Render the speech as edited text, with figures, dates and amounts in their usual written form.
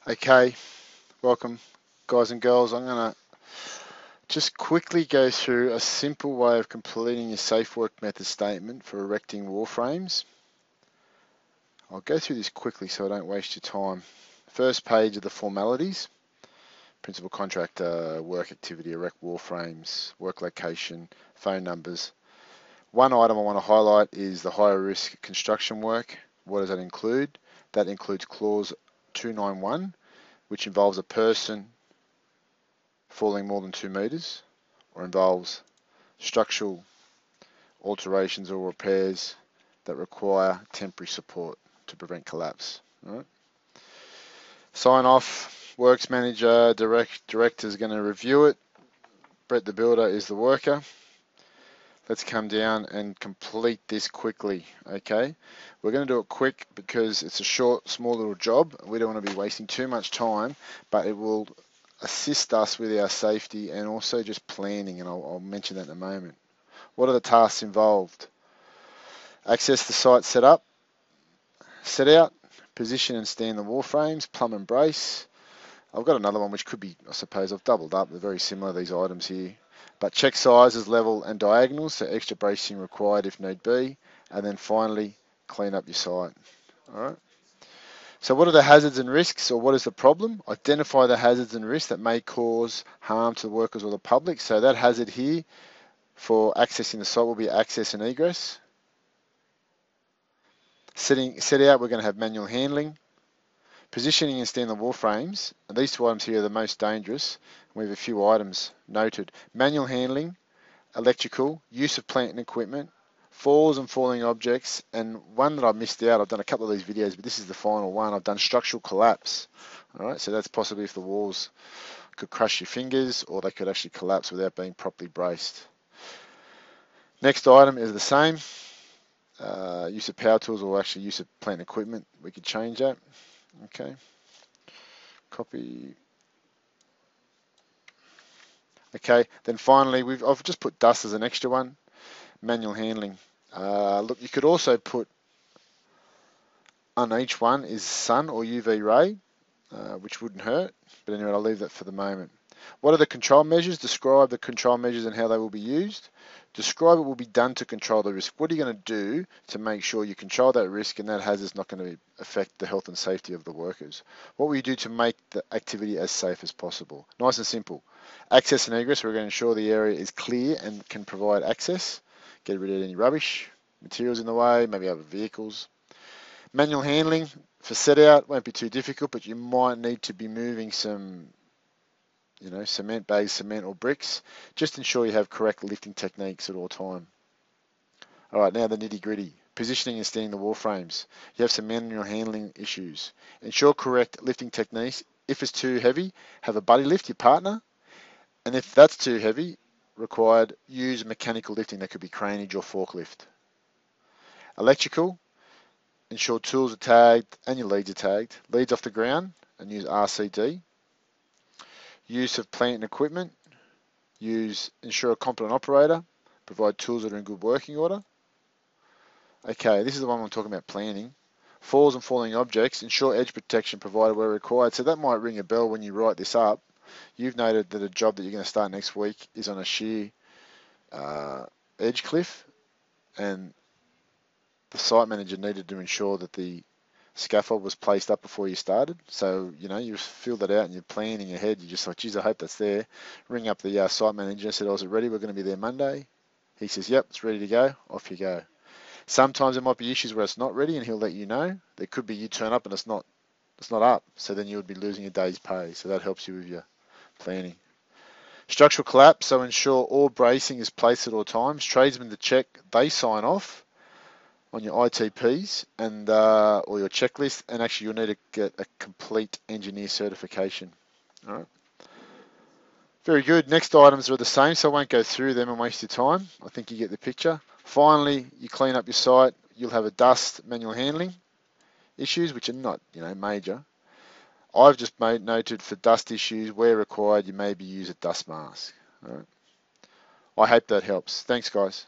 Okay, welcome guys and girls. I'm going to just quickly go through a simple way of completing your safe work method statement for erecting wall frames. I'll go through this quickly so I don't waste your time. First page of the formalities: principal contractor, work activity, erect wall frames, work location, phone numbers. One item I want to highlight is the higher risk construction work. What does that include? That includes clause 291, which involves a person falling more than 2 metres, or involves structural alterations or repairs that require temporary support to prevent collapse. All right. Sign off: works manager, director is going to review it. Brett the builder is the worker. Let's come down and complete this quickly. Okay, we're going to do it quick because it's a short, small little job. We don't want to be wasting too much time, but it will assist us with our safety and also just planning, and I'll mention that in a moment. What are the tasks involved? Access the site, set up, set out, position and stand the wall frames, plumb and brace. I've got another one which could be, I suppose, I've doubled up. They're very similar, these items here. But check sizes, level and diagonals, so extra bracing required if need be. And then finally, clean up your site. All right. So what are the hazards and risks, or what is the problem? Identify the hazards and risks that may cause harm to the workers or the public. So that hazard here for accessing the site will be access and egress. Set out, we're going to have manual handling. Positioning and stand the wall frames, and these two items here are the most dangerous. We have a few items noted: manual handling, electrical, use of plant and equipment, falls and falling objects, and one that I missed out, I've done a couple of these videos, but this is the final one, I've done structural collapse. All right, so that's possibly if the walls could crush your fingers or they could actually collapse without being properly braced. Next item is the same. Use of power tools, or actually use of plant and equipment, we could change that. Okay, copy. Okay, then finally, I've just put dust as an extra one. Manual handling. Look, you could also put on each one is sun or UV ray, which wouldn't hurt. But anyway, I'll leave that for the moment. What are the control measures? Describe the control measures and how they will be used. Describe what will be done to control the risk. What are you going to do to make sure you control that risk and that hazard is not going to affect the health and safety of the workers? What will you do to make the activity as safe as possible? Nice and simple. Access and egress, we're going to ensure the area is clear and can provide access. Get rid of any rubbish, materials in the way, maybe other vehicles. Manual handling for set out won't be too difficult, but you might need to be moving some cement bags, cement or bricks. Just ensure you have correct lifting techniques at all time. All right, now the nitty gritty. Positioning and standing the wall frames. You have some manual handling issues. Ensure correct lifting techniques. If it's too heavy, have a buddy lift your partner. And if that's too heavy, required, use mechanical lifting. That could be craneage or forklift. Electrical. Ensure tools are tagged and your leads are tagged. Leads off the ground and use RCD. Use of plant and equipment. Ensure a competent operator. Provide tools that are in good working order. Okay, this is the one I'm talking about, planning. Falls and falling objects. Ensure edge protection provided where required. So that might ring a bell when you write this up. You've noted that a job that you're going to start next week is on a sheer edge cliff, and the site manager needed to ensure that the scaffold was placed up before you started. So, you fill that out and you're planning ahead. You just like, geez, I hope that's there. Ring up the site manager and said, oh, is it ready? We're going to be there Monday. He says, yep, it's ready to go. Off you go. Sometimes there might be issues where it's not ready and he'll let you know. There could be you turn up and it's not up. So then you would be losing a day's pay. So that helps you with your planning. Structural collapse. So ensure all bracing is placed at all times. Tradesmen to check, they sign off on your ITPs and or your checklist, and actually you'll need to get a complete engineer certification. All right. Very good. Next items are the same, so I won't go through them and waste your time. I think you get the picture. Finally, you clean up your site. You'll have a dust manual handling issues, which are not, major. I've just noted for dust issues, where required, you maybe use a dust mask. All right. I hope that helps. Thanks, guys.